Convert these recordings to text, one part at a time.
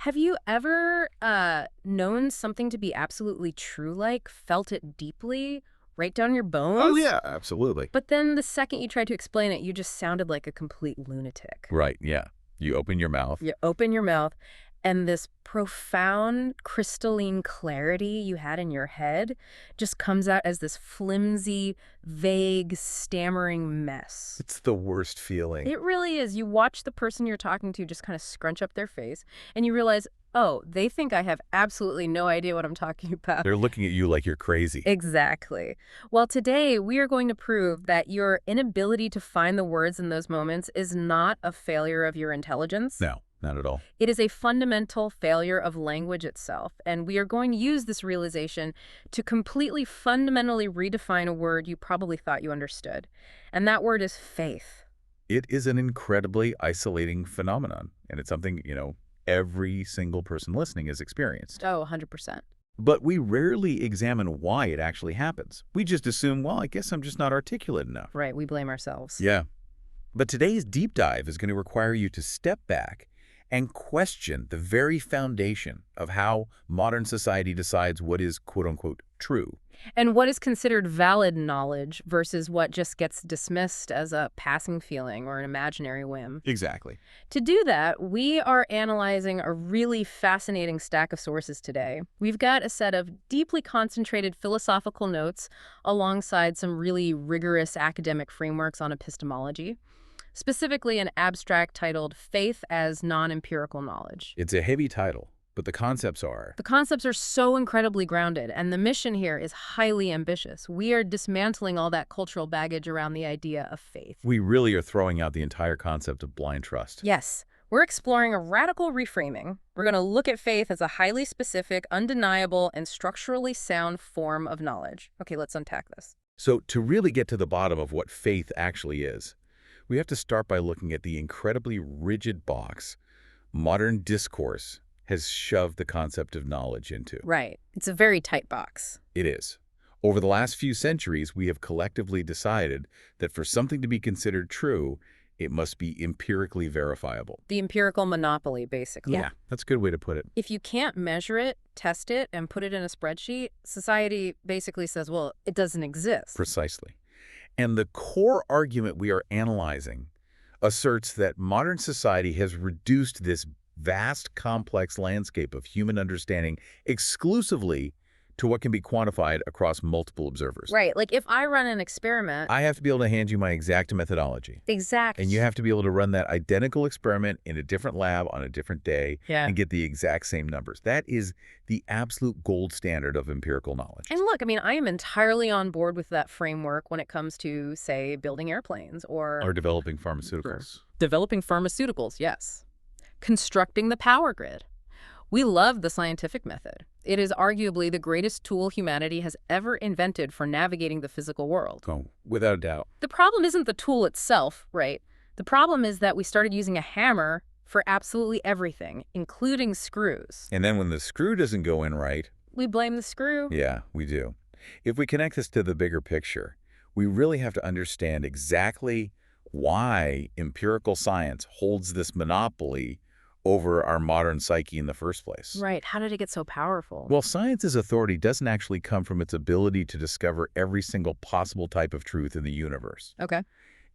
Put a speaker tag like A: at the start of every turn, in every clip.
A: Have you ever known something to be absolutely true, like felt it deeply, right down your
B: Oh,
A: bones?
B: yeah, absolutely.
A: But then the second you tried to explain it, you just sounded like a complete lunatic.
B: Right, yeah. You open your mouth.
A: You open your mouth, and this profound, crystalline clarity you had in your head just comes out as this flimsy, vague, stammering mess.
B: It's the worst feeling.
A: It really is. You watch the person you're talking to just kind of scrunch up their face, and you realize, oh, they think I have absolutely no idea what I'm talking about.
B: They're looking at you like you're crazy.
A: Exactly. Well, today we are going to prove that your inability to find the words in those moments is not a failure of your intelligence.
B: No, not at all.
A: It is a fundamental failure of language itself, and we are going to use this realization to completely fundamentally redefine a word you probably thought you understood. And that word is faith.
B: It is an incredibly isolating phenomenon, and it's something, every single person listening has experienced.
A: Oh, 100%.
B: But we rarely examine why it actually happens. We just assume, well, I guess I'm just not articulate enough.
A: Right, we blame ourselves.
B: Yeah. But today's deep dive is going to require you to step back and question the very foundation of how modern society decides what is quote-unquote true.
A: And what is considered valid knowledge versus what just gets dismissed as a passing feeling or an imaginary whim.
B: Exactly.
A: To do that, we are analyzing a really fascinating stack of sources today. We've got a set of deeply concentrated philosophical notes alongside some really rigorous academic frameworks on epistemology, specifically an abstract titled Faith as Non-Empirical Knowledge.
B: It's a heavy title, but the concepts are.
A: The concepts are so incredibly grounded, and the mission here is highly ambitious. We are dismantling all that cultural baggage around the idea of faith.
B: We really are throwing out the entire concept of blind trust.
A: Yes, we're exploring a radical reframing. We're going to look at faith as a highly specific, undeniable, and structurally sound form of knowledge. Okay, let's unpack this.
B: So to really get to the bottom of what faith actually is, we have to start by looking at the incredibly rigid box modern discourse has shoved the concept of knowledge into.
A: Right. It's a very tight box.
B: It is. Over the last few centuries, we have collectively decided that for something to be considered true, it must be empirically verifiable.
A: The empirical monopoly, basically.
B: Yeah, that's a good way to put it.
A: If you can't measure it, test it, and put it in a spreadsheet, society basically says, well, it doesn't exist.
B: Precisely. And the core argument we are analyzing asserts that modern society has reduced this vast, complex landscape of human understanding exclusively to what can be quantified across multiple observers.
A: Right. Like if I run an experiment.
B: I have to be able to hand you my exact methodology.
A: Exact.
B: And you have to be able to run that identical experiment in a different lab on a different day and get the exact same numbers. That is the absolute gold standard of empirical knowledge.
A: And look, I mean, I am entirely on board with that framework when it comes to, say, building airplanes or
B: developing pharmaceuticals.
A: Developing pharmaceuticals, yes. Constructing the power grid. We love the scientific method. It is arguably the greatest tool humanity has ever invented for navigating the physical world.
B: Oh, without a doubt.
A: The problem isn't the tool itself, right? The problem is that we started using a hammer for absolutely everything, including screws.
B: And then when the screw doesn't go in right,
A: we blame the screw.
B: Yeah, we do. If we connect this to the bigger picture, we really have to understand exactly why empirical science holds this monopoly over our modern psyche in the first place.
A: Right. How did it get so powerful?
B: Well, science's authority doesn't actually come from its ability to discover every single possible type of truth in the universe.
A: Okay.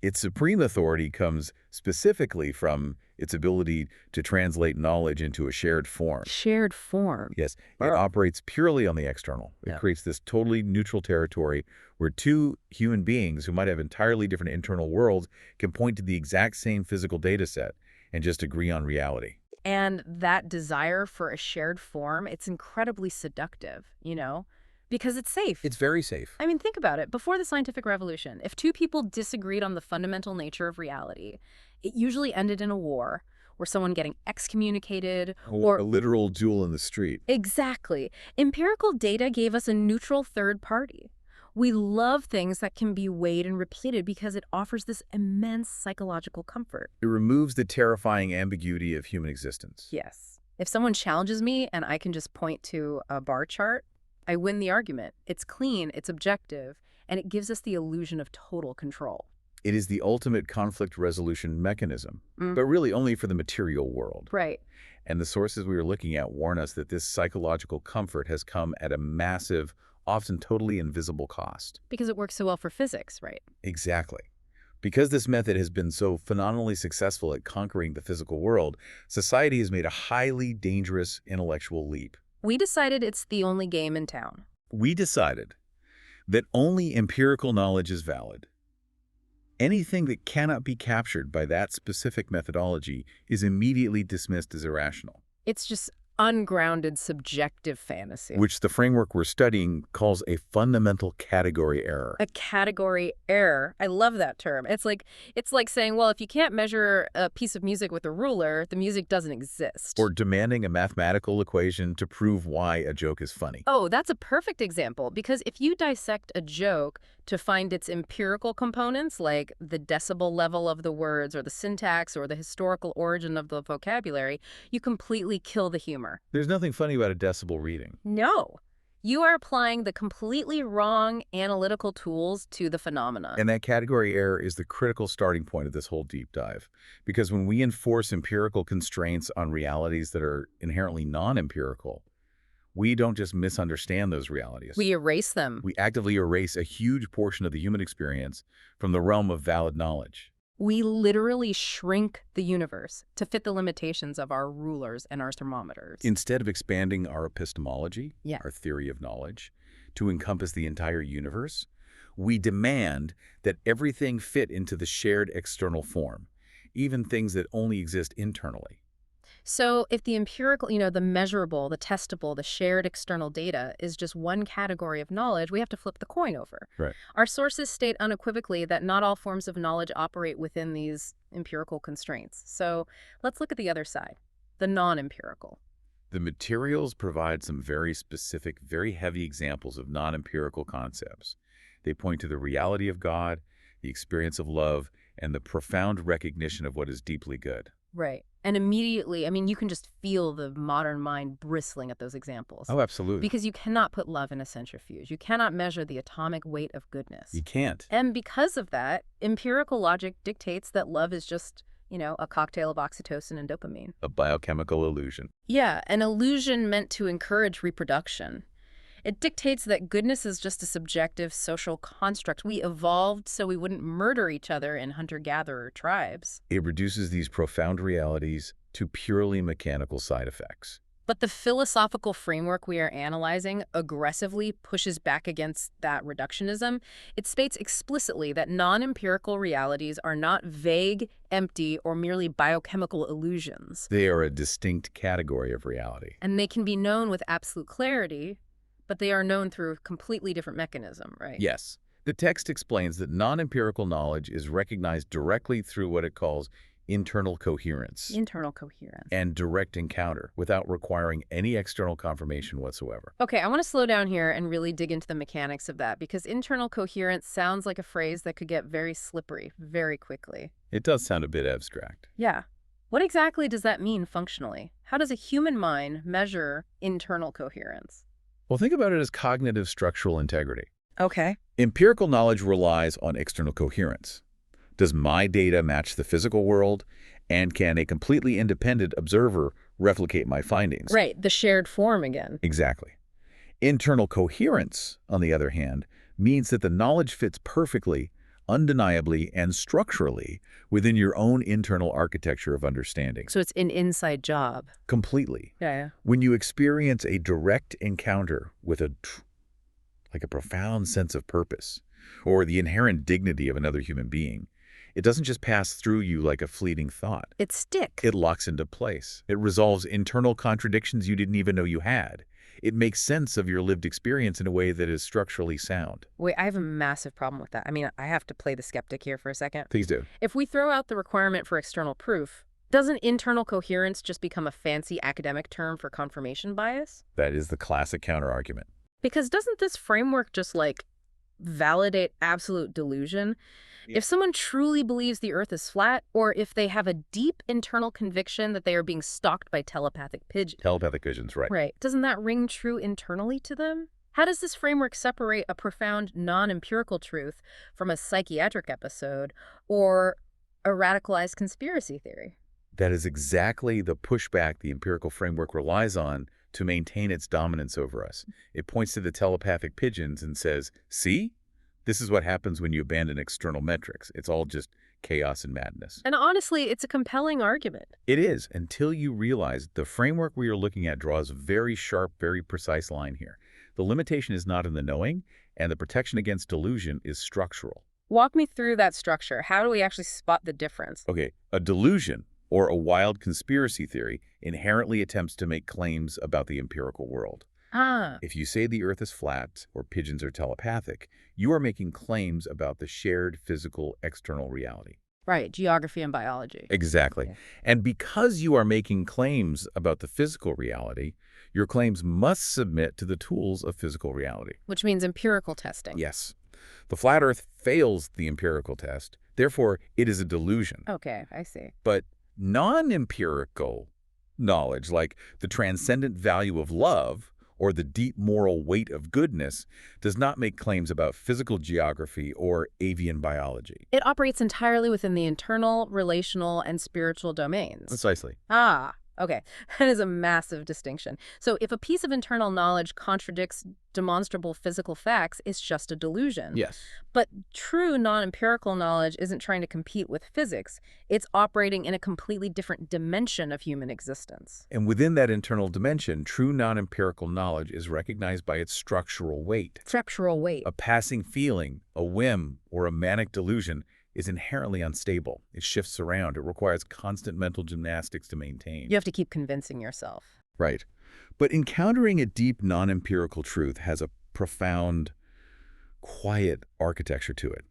B: Its supreme authority comes specifically from its ability to translate knowledge into a shared form.
A: Shared form.
B: Yes. It operates purely on the external. It creates this totally neutral territory where two human beings who might have entirely different internal worlds can point to the exact same physical data set and just agree on reality.
A: And that desire for a shared form, it's incredibly seductive, because it's safe.
B: It's very safe.
A: I mean, think about it. Before the scientific revolution, if two people disagreed on the fundamental nature of reality, it usually ended in a war or someone getting excommunicated or
B: a literal duel in the street.
A: Exactly. Empirical data gave us a neutral third party. We love things that can be weighed and repeated because it offers this immense psychological comfort.
B: It removes the terrifying ambiguity of human existence.
A: Yes. If someone challenges me and I can just point to a bar chart, I win the argument. It's clean, it's objective, and it gives us the illusion of total control.
B: It is the ultimate conflict resolution mechanism, but really only for the material world.
A: Right.
B: And the sources we were looking at warn us that this psychological comfort has come at a massive, often totally invisible cost.
A: Because it works so well for physics, right?
B: Exactly. Because this method has been so phenomenally successful at conquering the physical world, society has made a highly dangerous intellectual leap.
A: We decided it's the only game in town.
B: We decided that only empirical knowledge is valid. Anything that cannot be captured by that specific methodology is immediately dismissed as irrational.
A: It's just ungrounded, subjective fantasy.
B: Which the framework we're studying calls a fundamental category error.
A: A category error. I love that term. It's like saying, well, if you can't measure a piece of music with a ruler, the music doesn't exist.
B: Or demanding a mathematical equation to prove why a joke is funny.
A: Oh, that's a perfect example, because if you dissect a joke to find its empirical components, like the decibel level of the words or the syntax or the historical origin of the vocabulary, you completely kill the humor.
B: There's nothing funny about a decibel reading.
A: No. You are applying the completely wrong analytical tools to the phenomena.
B: And that category error is the critical starting point of this whole deep dive. Because when we enforce empirical constraints on realities that are inherently non-empirical, we don't just misunderstand those realities.
A: We erase them.
B: We actively erase a huge portion of the human experience from the realm of valid knowledge.
A: We literally shrink the universe to fit the limitations of our rulers and our thermometers.
B: Instead of expanding our epistemology,
A: Yeah.
B: our theory of knowledge, to encompass the entire universe, we demand that everything fit into the shared external form, even things that only exist internally.
A: So if the empirical, the measurable, the testable, the shared external data is just one category of knowledge, we have to flip the coin over.
B: Right.
A: Our sources state unequivocally that not all forms of knowledge operate within these empirical constraints. So let's look at the other side, the non-empirical.
B: The materials provide some very specific, very heavy examples of non-empirical concepts. They point to the reality of God, the experience of love, and the profound recognition of what is deeply good.
A: Right. And immediately, you can just feel the modern mind bristling at those examples.
B: Oh, absolutely.
A: Because you cannot put love in a centrifuge. You cannot measure the atomic weight of goodness.
B: You can't.
A: And because of that, empirical logic dictates that love is just, a cocktail of oxytocin and dopamine.
B: A biochemical illusion.
A: Yeah, an illusion meant to encourage reproduction. It dictates that goodness is just a subjective social construct. We evolved so we wouldn't murder each other in hunter-gatherer tribes.
B: It reduces these profound realities to purely mechanical side effects.
A: But the philosophical framework we are analyzing aggressively pushes back against that reductionism. It states explicitly that non-empirical realities are not vague, empty, or merely biochemical illusions.
B: They are a distinct category of reality.
A: And they can be known with absolute clarity, but they are known through a completely different mechanism, right?
B: Yes. The text explains that non-empirical knowledge is recognized directly through what it calls internal coherence.
A: Internal coherence.
B: And direct encounter without requiring any external confirmation whatsoever.
A: Okay, I want to slow down here and really dig into the mechanics of that, because internal coherence sounds like a phrase that could get very slippery very quickly.
B: It does sound a bit abstract.
A: Yeah. What exactly does that mean functionally? How does a human mind measure internal coherence?
B: Well, think about it as cognitive structural integrity.
A: Okay.
B: Empirical knowledge relies on external coherence. Does my data match the physical world? And can a completely independent observer replicate my findings?
A: Right, the shared form again.
B: Exactly. Internal coherence, on the other hand, means that the knowledge fits perfectly, undeniably, and structurally within your own internal architecture of understanding.
A: So it's an inside job.
B: Completely.
A: Yeah.
B: When you experience a direct encounter with a profound sense of purpose or the inherent dignity of another human being, it doesn't just pass through you like a fleeting thought.
A: It sticks.
B: It locks into place. It resolves internal contradictions you didn't even know you had. It makes sense of your lived experience in a way that is structurally sound.
A: Wait, I have a massive problem with that. I have to play the skeptic here for a second.
B: Please do.
A: If we throw out the requirement for external proof, doesn't internal coherence just become a fancy academic term for confirmation bias?
B: That is the classic counterargument.
A: Because doesn't this framework just, validate absolute delusion?
B: Yeah.
A: If someone truly believes the Earth is flat, or if they have a deep internal conviction that they are being stalked by telepathic pigeons.
B: Telepathic visions, right.
A: Right. Doesn't that ring true internally to them? How does this framework separate a profound non-empirical truth from a psychiatric episode or a radicalized conspiracy theory?
B: That is exactly the pushback the empirical framework relies on to maintain its dominance over us. It points to the telepathic pigeons and says, see? This is what happens when you abandon external metrics. It's all just chaos and madness.
A: And honestly, it's a compelling argument.
B: It is, until you realize the framework we are looking at draws a very sharp, very precise line here. The limitation is not in the knowing, and the protection against delusion is structural.
A: Walk me through that structure. How do we actually spot the difference?
B: Okay, a delusion, or a wild conspiracy theory, inherently attempts to make claims about the empirical world.
A: Ah,
B: If you say the Earth is flat or pigeons are telepathic, you are making claims about the shared physical external reality.
A: right. Geography and biology.
B: Exactly.
A: Yeah.
B: And because you are making claims about the physical reality, your claims must submit to the tools of physical reality.
A: Which means empirical testing.
B: Yes. The flat Earth fails the empirical test. Therefore, it is a delusion.
A: Okay, I see.
B: But non-empirical knowledge, like the transcendent value of love or the deep moral weight of goodness, does not make claims about physical geography or avian biology.
A: It operates entirely within the internal, relational, and spiritual domains.
B: Precisely.
A: Ah, okay. That is a massive distinction. So if a piece of internal knowledge contradicts demonstrable physical facts, it's just a delusion.
B: Yes.
A: But true non-empirical knowledge isn't trying to compete with physics. It's operating in a completely different dimension of human existence.
B: And within that internal dimension, true non-empirical knowledge is recognized by its structural weight.
A: Structural weight.
B: A passing feeling, a whim, or a manic delusion is inherently unstable. It shifts around. It requires constant mental gymnastics to maintain.
A: You have to keep convincing yourself.
B: Right. But encountering a deep non-empirical truth has a profound, quiet architecture to it.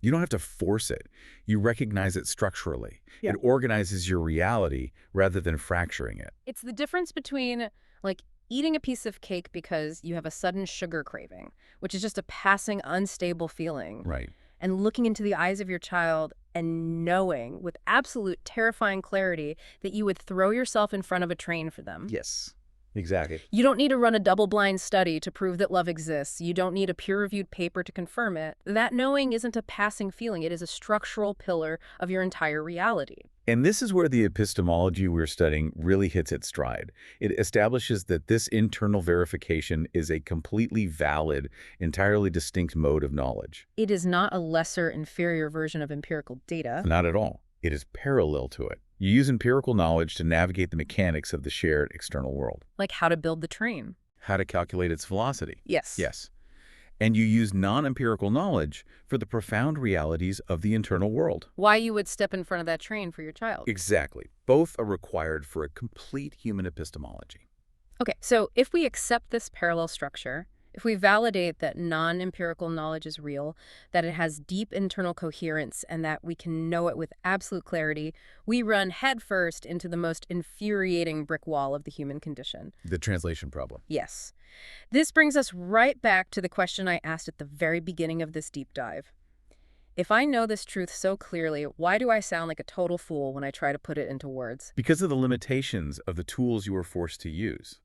B: You don't have to force it. You recognize it structurally.
A: Yeah.
B: It organizes your reality rather than fracturing it.
A: It's the difference between, like, eating a piece of cake because you have a sudden sugar craving, which is just a passing, unstable feeling.
B: Right.
A: And looking into the eyes of your child and knowing with absolute terrifying clarity that you would throw yourself in front of a train for them.
B: Yes. Exactly.
A: You don't need to run a double-blind study to prove that love exists. You don't need a peer-reviewed paper to confirm it. That knowing isn't a passing feeling. It is a structural pillar of your entire reality.
B: And this is where the epistemology we're studying really hits its stride. It establishes that this internal verification is a completely valid, entirely distinct mode of knowledge.
A: It is not a lesser, inferior version of empirical data.
B: Not at all. It is parallel to it. You use empirical knowledge to navigate the mechanics of the shared external world.
A: Like how to build the train.
B: How to calculate its velocity.
A: Yes.
B: Yes. And you use non-empirical knowledge for the profound realities of the internal world.
A: Why you would step in front of that train for your child.
B: Exactly. Both are required for a complete human epistemology.
A: Okay, so if we accept this parallel structure, if we validate that non-empirical knowledge is real, that it has deep internal coherence, and that we can know it with absolute clarity, we run headfirst into the most infuriating brick wall of the human condition.
B: The translation problem.
A: Yes. This brings us right back to the question I asked at the very beginning of this deep dive. If I know this truth so clearly, why do I sound like a total fool when I try to put it into words?
B: Because of the limitations of the tools you are forced to use.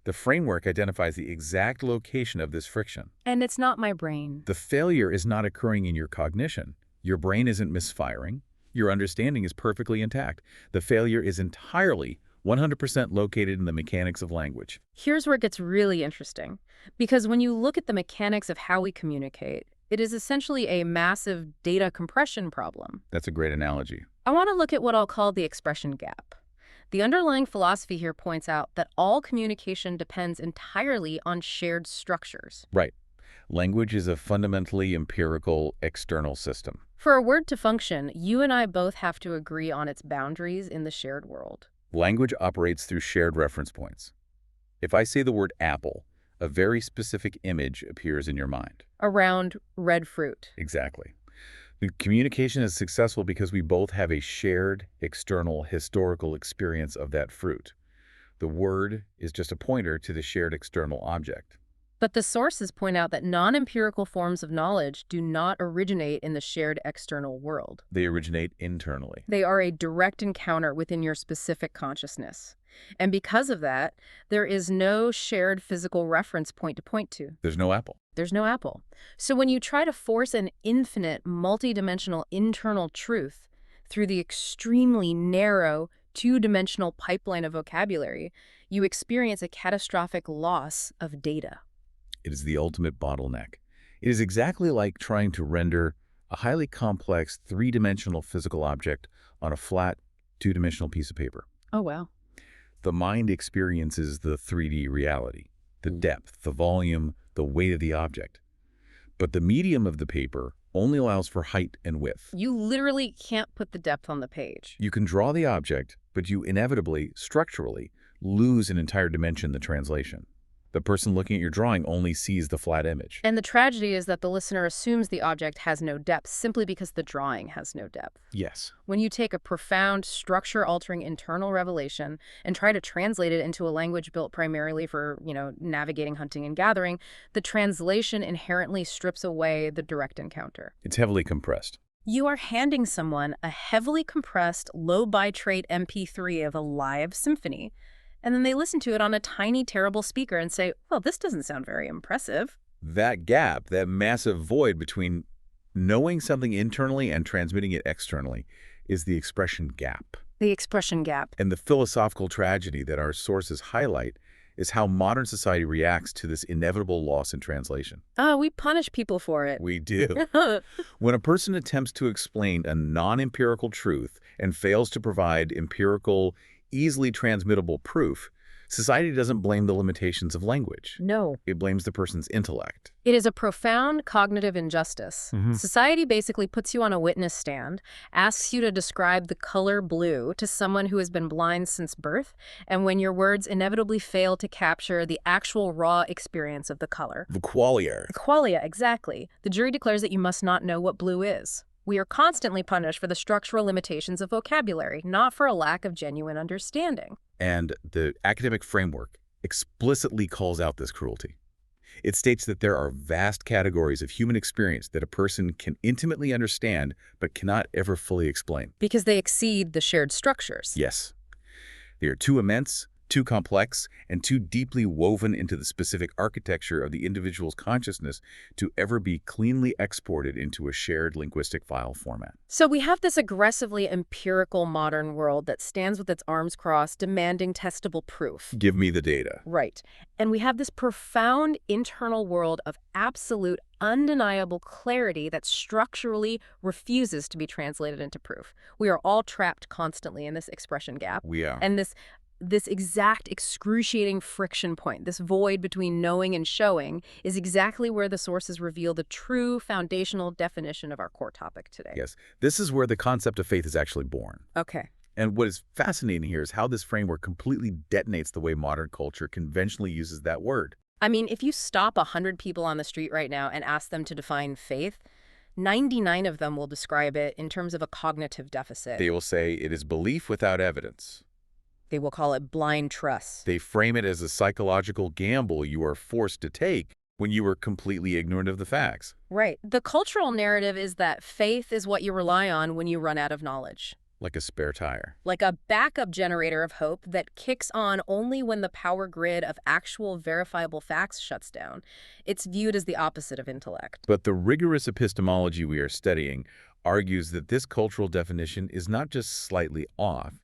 B: The framework identifies the exact location of this friction.
A: And it's not my brain.
B: The failure is not occurring in your cognition. Your brain isn't misfiring. Your understanding is perfectly intact. The failure is entirely 100% located in the mechanics of language.
A: Here's where it gets really interesting. Because when you look at the mechanics of how we communicate, it is essentially a massive data compression problem.
B: That's a great analogy.
A: I want to look at what I'll call the expression gap. The underlying philosophy here points out that all communication depends entirely on shared structures.
B: Right. Language is a fundamentally empirical external system.
A: For a word to function, you and I both have to agree on its boundaries in the shared world.
B: Language operates through shared reference points. If I say the word apple, a very specific image appears in your mind.
A: Around red fruit.
B: Exactly. The communication is successful because we both have a shared, external, historical experience of that fruit. The word is just a pointer to the shared external object.
A: But the sources point out that non-empirical forms of knowledge do not originate in the shared external world.
B: They originate internally.
A: They are a direct encounter within your specific consciousness. And because of that, there is no shared physical reference point to point to.
B: There's no apple.
A: There's no apple. So when you try to force an infinite, multidimensional internal truth through the extremely narrow, two-dimensional pipeline of vocabulary, you experience a catastrophic loss of data.
B: It is the ultimate bottleneck. It is exactly like trying to render a highly complex three-dimensional physical object on a flat two-dimensional piece of paper.
A: Oh, wow.
B: The mind experiences the 3D reality, the depth, the volume, the weight of the object. But the medium of the paper only allows for height and width.
A: You literally can't put the depth on the page.
B: You can draw the object, but you inevitably, structurally, lose an entire dimension in the translation. The person looking at your drawing only sees the flat image.
A: And the tragedy is that the listener assumes the object has no depth simply because the drawing has no depth.
B: Yes.
A: When you take a profound, structure-altering internal revelation and try to translate it into a language built primarily for, navigating, hunting, and gathering, the translation inherently strips away the direct encounter.
B: It's heavily compressed.
A: You are handing someone a heavily compressed, low-bitrate MP3 of a live symphony, and then they listen to it on a tiny, terrible speaker and say, well, this doesn't sound very impressive.
B: That gap, that massive void between knowing something internally and transmitting it externally is the expression gap.
A: The expression gap.
B: And the philosophical tragedy that our sources highlight is how modern society reacts to this inevitable loss in translation.
A: We punish people for it.
B: We do. When a person attempts to explain a non-empirical truth and fails to provide empirical, easily transmittable proof, society doesn't blame the limitations of language.
A: No.
B: It blames the person's intellect.
A: It is a profound cognitive injustice. Society basically puts you on a witness stand, asks you to describe the color blue to someone who has been blind since birth, and when your words inevitably fail to capture the actual raw experience of the color.
B: The qualia.
A: The qualia, exactly. The jury declares that you must not know what blue is. We are constantly punished for the structural limitations of vocabulary, not for a lack of genuine understanding.
B: And the academic framework explicitly calls out this cruelty. It states that there are vast categories of human experience that a person can intimately understand but cannot ever fully explain.
A: Because they exceed the shared structures.
B: Yes. They are too immense, too complex, and too deeply woven into the specific architecture of the individual's consciousness to ever be cleanly exported into a shared linguistic file format.
A: So we have this aggressively empirical modern world that stands with its arms crossed, demanding testable proof.
B: Give me the data.
A: Right. And we have this profound internal world of absolute, undeniable clarity that structurally refuses to be translated into proof. We are all trapped constantly in this expression gap.
B: We are.
A: And this exact excruciating friction point, this void between knowing and showing, is exactly where the sources reveal the true foundational definition of our core topic today.
B: Yes. This is where the concept of faith is actually born.
A: Okay.
B: And what is fascinating here is how this framework completely detonates the way modern culture conventionally uses that word.
A: I mean, if you stop 100 people on the street right now and ask them to define faith, 99 of them will describe it in terms of a cognitive deficit.
B: They will say it is belief without evidence.
A: They will call it blind trust.
B: They frame it as a psychological gamble you are forced to take when you are completely ignorant of the facts.
A: Right. The cultural narrative is that faith is what you rely on when you run out of knowledge.
B: Like a spare tire.
A: Like a backup generator of hope that kicks on only when the power grid of actual verifiable facts shuts down. It's viewed as the opposite of intellect.
B: But the rigorous epistemology we are studying argues that this cultural definition is not just slightly off,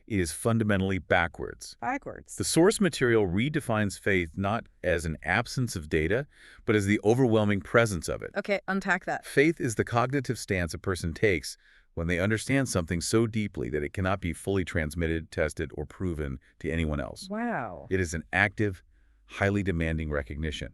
B: it is fundamentally backwards.
A: Backwards.
B: The source material redefines faith not as an absence of data, but as the overwhelming presence of it.
A: Okay, unpack that.
B: Faith is the cognitive stance a person takes when they understand something so deeply that it cannot be fully transmitted, tested, or proven to anyone else.
A: Wow.
B: It is an active, highly demanding recognition.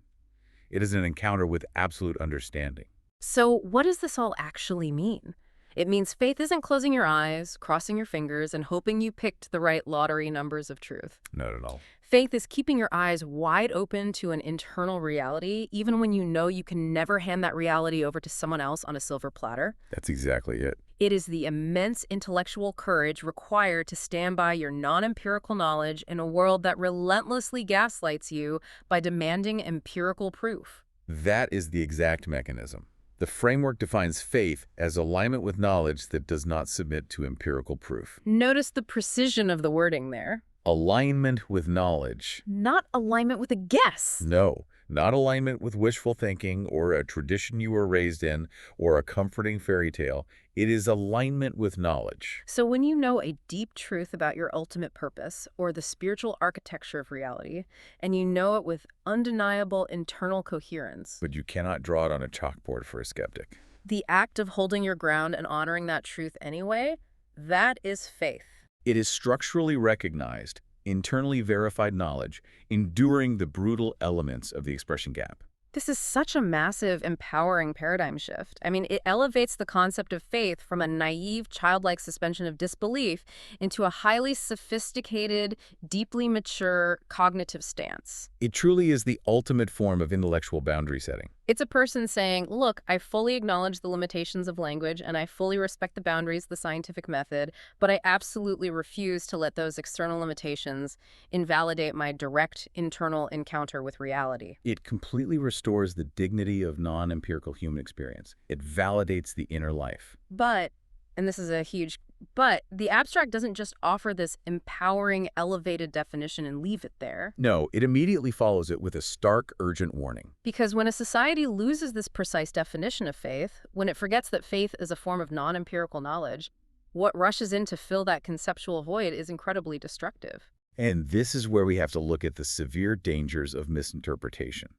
B: It is an encounter with absolute understanding.
A: So what does this all actually mean? It means faith isn't closing your eyes, crossing your fingers, and hoping you picked the right lottery numbers of truth.
B: Not at all.
A: Faith is keeping your eyes wide open to an internal reality, even when you know you can never hand that reality over to someone else on a silver platter.
B: That's exactly it.
A: It is the immense intellectual courage required to stand by your non-empirical knowledge in a world that relentlessly gaslights you by demanding empirical proof.
B: That is the exact mechanism. The framework defines faith as alignment with knowledge that does not submit to empirical proof.
A: Notice the precision of the wording there.
B: Alignment with knowledge.
A: Not alignment with a guess.
B: No. Not alignment with wishful thinking or a tradition you were raised in or a comforting fairy tale. It is alignment with knowledge.
A: So when you know a deep truth about your ultimate purpose or the spiritual architecture of reality, and you know it with undeniable internal coherence,
B: But you cannot draw it on a chalkboard for a skeptic.
A: the act of holding your ground and honoring that truth anyway, that is faith.
B: It is structurally recognized, internally verified knowledge, enduring the brutal elements of the expression gap.
A: This is such a massive, empowering paradigm shift. I mean, it elevates the concept of faith from a naive, childlike suspension of disbelief into a highly sophisticated, deeply mature cognitive stance.
B: It truly is the ultimate form of intellectual boundary setting.
A: It's a person saying, look, I fully acknowledge the limitations of language and I fully respect the boundaries of the scientific method, but I absolutely refuse to let those external limitations invalidate my direct internal encounter with reality.
B: It completely restores the dignity of non-empirical human experience. It validates the inner life.
A: But, and this is a huge but, the abstract doesn't just offer this empowering, elevated definition and leave it there.
B: No, it immediately follows it with a stark, urgent warning.
A: Because when a society loses this precise definition of faith, when it forgets that faith is a form of non-empirical knowledge, what rushes in to fill that conceptual void is incredibly destructive.
B: And this is where we have to look at the severe dangers of misinterpretation.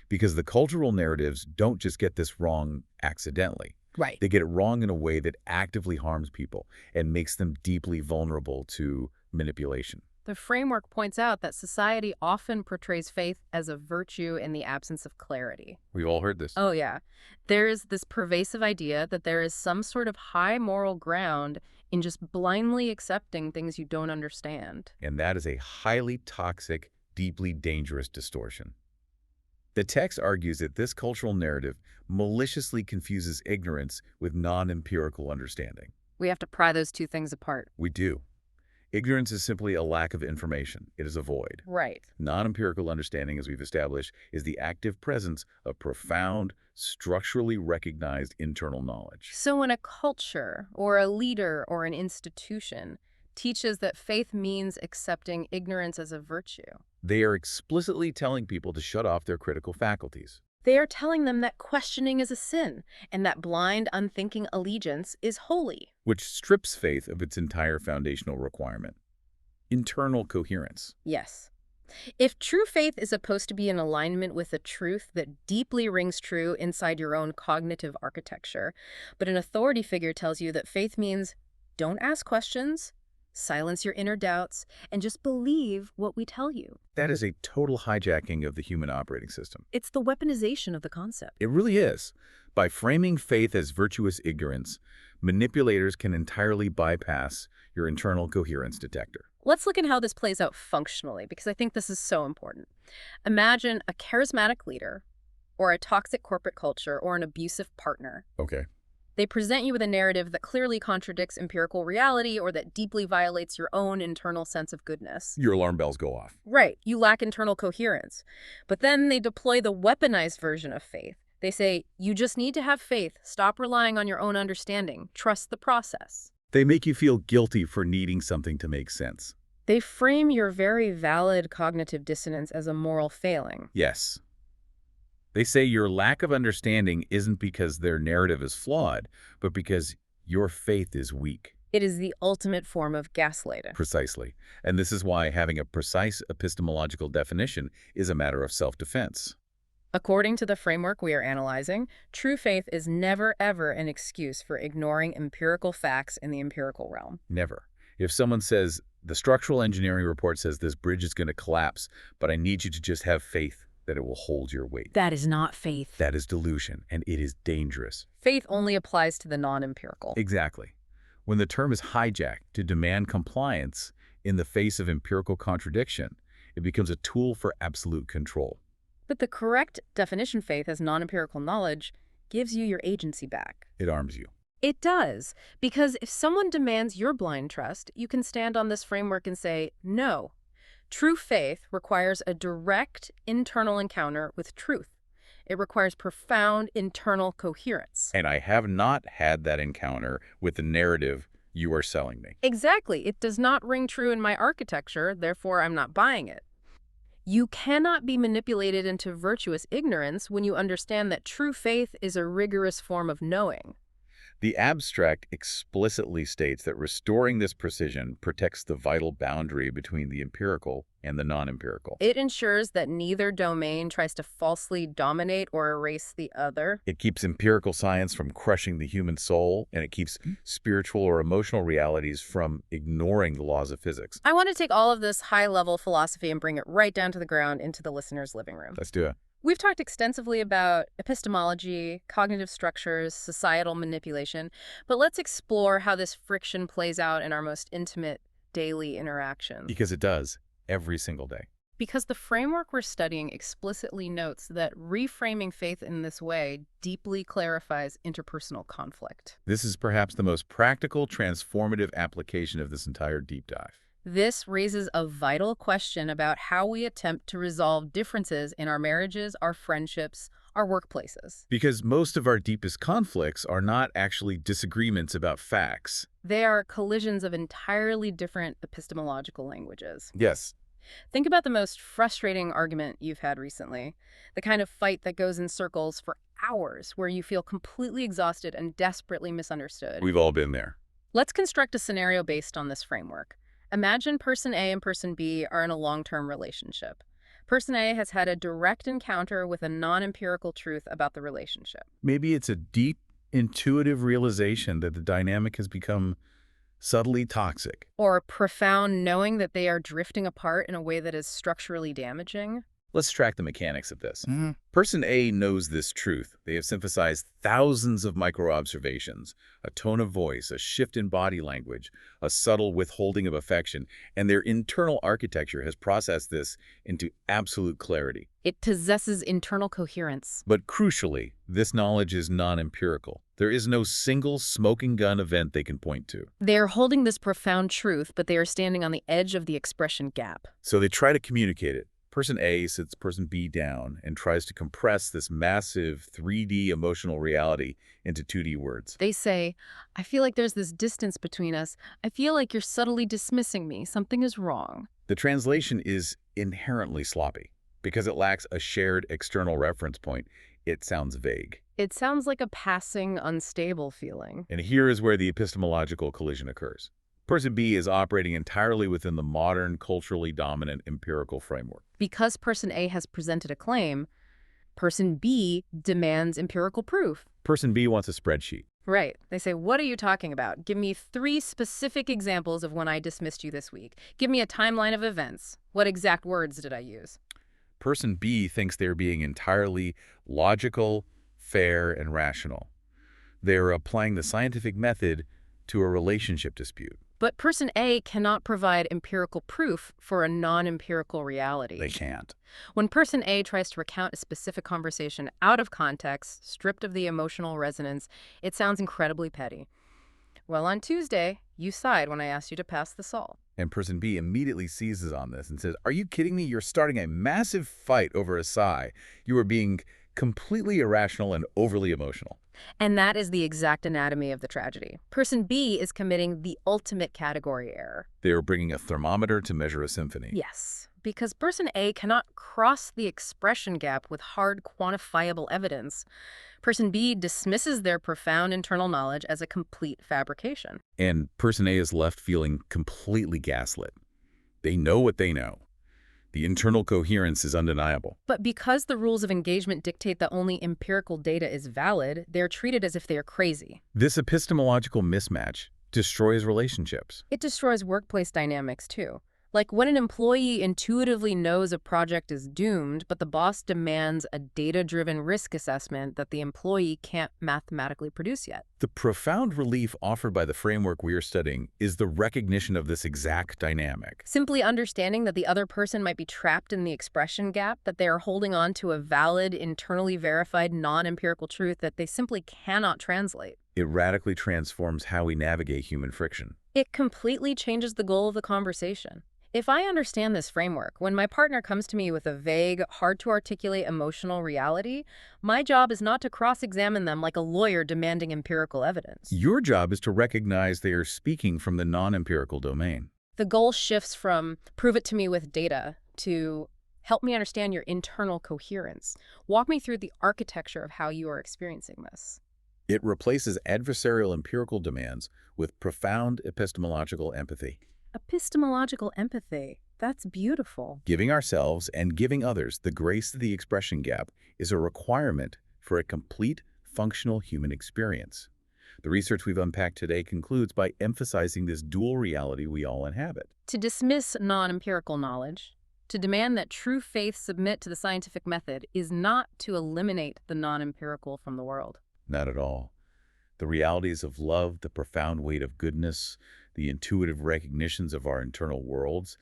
B: Because the cultural narratives don't just get this wrong accidentally.
A: Right.
B: They get it wrong in a way that actively harms people and makes them deeply vulnerable to manipulation.
A: The framework points out that society often portrays faith as a virtue in the absence of clarity.
B: We've all heard this.
A: Oh, yeah. There is this pervasive idea that there is some sort of high moral ground in just blindly accepting things you don't understand.
B: And that is a highly toxic, deeply dangerous distortion. The text argues that this cultural narrative maliciously confuses ignorance with non-empirical understanding.
A: We have to pry those two things apart.
B: We do. Ignorance is simply a lack of information. It is a void.
A: Right.
B: Non-empirical understanding, as we've established, is the active presence of profound, structurally recognized internal knowledge.
A: So when a culture or a leader or an institution teaches that faith means accepting ignorance as a virtue,
B: They are explicitly telling people to shut off their critical faculties.
A: they are telling them that questioning is a sin and that blind, unthinking allegiance is holy.
B: Which strips faith of its entire foundational requirement, internal coherence.
A: Yes. If true faith is supposed to be in alignment with a truth that deeply rings true inside your own cognitive architecture, but an authority figure tells you that faith means don't ask questions, silence your inner doubts, and just believe what we tell you.
B: That is a total hijacking of the human operating system.
A: It's the weaponization of the concept.
B: It really is. By framing faith as virtuous ignorance, manipulators can entirely bypass your internal coherence detector.
A: Let's look at how this plays out functionally, because I think this is so important. Imagine a charismatic leader, or a toxic corporate culture, or an abusive partner.
B: Okay.
A: They present you with a narrative that clearly contradicts empirical reality or that deeply violates your own internal sense of goodness.
B: Your alarm bells go off.
A: Right, you lack internal coherence. But then they deploy the weaponized version of faith. They say, you just need to have faith, stop relying on your own understanding, trust the process.
B: They make you feel guilty for needing something to make sense.
A: They frame your very valid cognitive dissonance as a moral failing.
B: Yes. They say your lack of understanding isn't because their narrative is flawed, but because your faith is weak.
A: It is the ultimate form of gaslighting.
B: Precisely. And this is why having a precise epistemological definition is a matter of self-defense.
A: According to the framework we are analyzing, true faith is never, ever an excuse for ignoring empirical facts in the empirical realm.
B: Never. If someone says, the structural engineering report says this bridge is going to collapse, but I need you to just have faith that it will hold your weight.
A: That is not faith.
B: That is delusion, and it is dangerous.
A: Faith only applies to the non-empirical.
B: Exactly. When the term is hijacked to demand compliance in the face of empirical contradiction, it becomes a tool for absolute control.
A: But the correct definition faith as non-empirical knowledge gives you your agency back.
B: It arms you.
A: It does, because if someone demands your blind trust, you can stand on this framework and say, no. True faith requires a direct internal encounter with truth. It requires profound internal coherence.
B: And I have not had that encounter with the narrative you are selling me.
A: Exactly. It does not ring true in my architecture, therefore I'm not buying it. You cannot be manipulated into virtuous ignorance when you understand that true faith is a rigorous form of knowing.
B: The abstract explicitly states that restoring this precision protects the vital boundary between the empirical and the non-empirical.
A: It ensures that neither domain tries to falsely dominate or erase the other.
B: It keeps empirical science from crushing the human soul, and it keeps spiritual or emotional realities from ignoring the laws of physics.
A: I want to take all of this high-level philosophy and bring it right down to the ground into the listener's living room.
B: Let's do it.
A: We've talked extensively about epistemology, cognitive structures, societal manipulation, but let's explore how this friction plays out in our most intimate daily interactions.
B: Because it does, every single day.
A: Because the framework we're studying explicitly notes that reframing faith in this way deeply clarifies interpersonal conflict.
B: This is perhaps the most practical, transformative application of this entire deep dive.
A: This raises a vital question about how we attempt to resolve differences in our marriages, our friendships, our workplaces.
B: Because most of our deepest conflicts are not actually disagreements about facts.
A: They are collisions of entirely different epistemological languages.
B: Yes.
A: Think about the most frustrating argument you've had recently, the kind of fight that goes in circles for hours where you feel completely exhausted and desperately misunderstood.
B: We've all been there.
A: Let's construct a scenario based on this framework. Imagine person A and person B are in a long-term relationship. Person A has had a direct encounter with a non-empirical truth about the relationship.
B: Maybe it's a deep, intuitive realization that the dynamic has become subtly toxic.
A: Or a profound knowing that they are drifting apart in a way that is structurally damaging.
B: Let's track the mechanics of this. Person A knows this truth. They have synthesized thousands of micro-observations, a tone of voice, a shift in body language, a subtle withholding of affection, and their internal architecture has processed this into absolute clarity.
A: It possesses internal coherence.
B: But crucially, this knowledge is non-empirical. There is no single smoking gun event they can point to.
A: They are holding this profound truth, but they are standing on the edge of the expression gap.
B: So they try to communicate it. Person A sits person B down and tries to compress this massive 3D emotional reality into 2D words.
A: They say, I feel like there's this distance between us. I feel like you're subtly dismissing me. Something is wrong.
B: The translation is inherently sloppy. Because it lacks a shared external reference point, it sounds vague.
A: It sounds like a passing, unstable feeling.
B: And here is where the epistemological collision occurs. Person B is operating entirely within the modern, culturally dominant empirical framework.
A: Because person A has presented a claim, person B demands empirical proof.
B: Person B wants a spreadsheet.
A: Right. They say, what are you talking about? Give me 3 specific examples of when I dismissed you this week. Give me a timeline of events. What exact words did I use?
B: Person B thinks they're being entirely logical, fair, and rational. They're applying the scientific method to a relationship dispute.
A: But person A cannot provide empirical proof for a non-empirical reality.
B: They can't.
A: When person A tries to recount a specific conversation out of context, stripped of the emotional resonance, it sounds incredibly petty. Well, on Tuesday, you sighed when I asked you to pass the salt.
B: And person B immediately seizes on this and says, are you kidding me? You're starting a massive fight over a sigh. You are being completely irrational and overly emotional.
A: And that is the exact anatomy of the tragedy. Person B is committing the ultimate category error.
B: They are bringing a thermometer to measure a symphony.
A: Yes, because person A cannot cross the expression gap with hard, quantifiable evidence. Person B dismisses their profound internal knowledge as a complete fabrication.
B: And person A is left feeling completely gaslit. They know what they know. The internal coherence is undeniable.
A: But because the rules of engagement dictate that only empirical data is valid, they're treated as if they are crazy.
B: This epistemological mismatch destroys relationships.
A: It destroys workplace dynamics, too. Like when an employee intuitively knows a project is doomed, but the boss demands a data-driven risk assessment that the employee can't mathematically produce yet.
B: The profound relief offered by the framework we are studying is the recognition of this exact dynamic.
A: Simply understanding that the other person might be trapped in the expression gap, that they are holding on to a valid, internally verified, non-empirical truth that they simply cannot translate.
B: It radically transforms how we navigate human friction.
A: It completely changes the goal of the conversation. If I understand this framework, when my partner comes to me with a vague, hard-to-articulate emotional reality, my job is not to cross-examine them like a lawyer demanding empirical evidence.
B: Your job is to recognize they are speaking from the non-empirical domain.
A: The goal shifts from prove it to me with data to Help me understand your internal coherence. Walk me through the architecture of how you are experiencing this.
B: It replaces adversarial empirical demands with profound epistemological empathy.
A: Epistemological empathy. That's beautiful.
B: Giving ourselves and giving others the grace of the expression gap is a requirement for a complete, functional human experience. The research we've unpacked today concludes by emphasizing this dual reality we all inhabit.
A: To dismiss non-empirical knowledge, to demand that true faith submit to the scientific method is not to eliminate the non-empirical from the world.
B: Not at all. The realities of love, the profound weight of goodness, the intuitive recognitions of our internal worlds,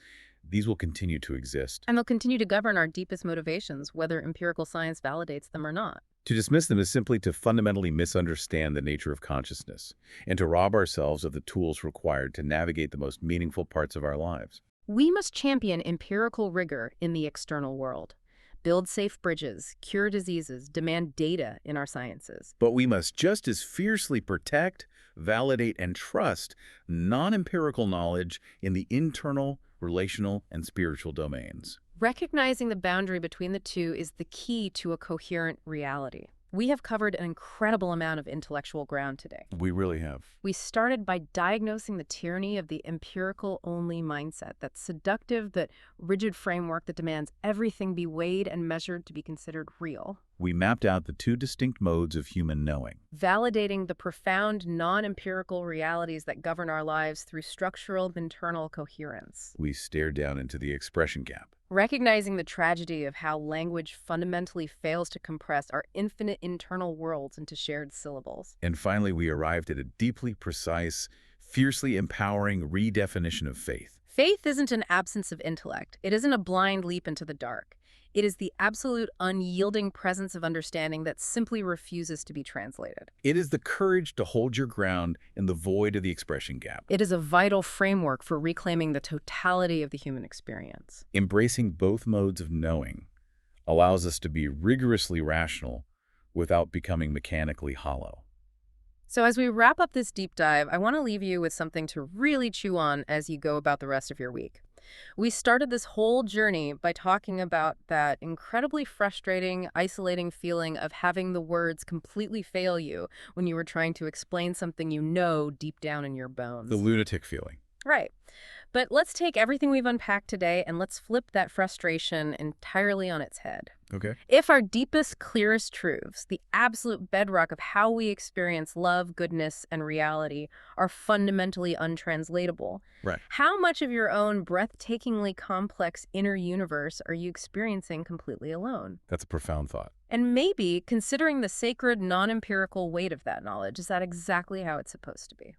B: these will continue to exist.
A: And they'll continue to govern our deepest motivations, whether empirical science validates them or not.
B: To dismiss them is simply to fundamentally misunderstand the nature of consciousness and to rob ourselves of the tools required to navigate the most meaningful parts of our lives.
A: We must champion empirical rigor in the external world. Build safe bridges, cure diseases, demand data in our sciences.
B: But we must just as fiercely protect, validate, and trust non-empirical knowledge in the internal, relational, and spiritual domains.
A: Recognizing the boundary between the two is the key to a coherent reality. We have covered an incredible amount of intellectual ground today.
B: We really have.
A: We started by diagnosing the tyranny of the empirical-only mindset, that seductive, that rigid framework that demands everything be weighed and measured to be considered real.
B: We mapped out the two distinct modes of human knowing.
A: Validating the profound non-empirical realities that govern our lives through structural internal coherence.
B: We stared down into the expression gap.
A: Recognizing the tragedy of how language fundamentally fails to compress our infinite internal worlds into shared syllables.
B: And finally, we arrived at a deeply precise, fiercely empowering redefinition of faith.
A: Faith isn't an absence of intellect. It isn't a blind leap into the dark. It is the absolute unyielding presence of understanding that simply refuses to be translated.
B: It is the courage to hold your ground in the void of the expression gap.
A: It is a vital framework for reclaiming the totality of the human experience.
B: Embracing both modes of knowing allows us to be rigorously rational without becoming mechanically hollow.
A: So as we wrap up this deep dive, I want to leave you with something to really chew on as you go about the rest of your week. We started this whole journey by talking about that incredibly frustrating, isolating feeling of having the words completely fail you when you were trying to explain something you know deep down in your bones.
B: The lunatic feeling.
A: Right. But let's take everything we've unpacked today and let's flip that frustration entirely on its head.
B: Okay.
A: If our deepest, clearest truths, the absolute bedrock of how we experience love, goodness, and reality, are fundamentally untranslatable,
B: Right.
A: how much of your own breathtakingly complex inner universe are you experiencing completely alone?
B: That's a profound thought.
A: And maybe, considering the sacred, non-empirical weight of that knowledge, is that exactly how it's supposed to be?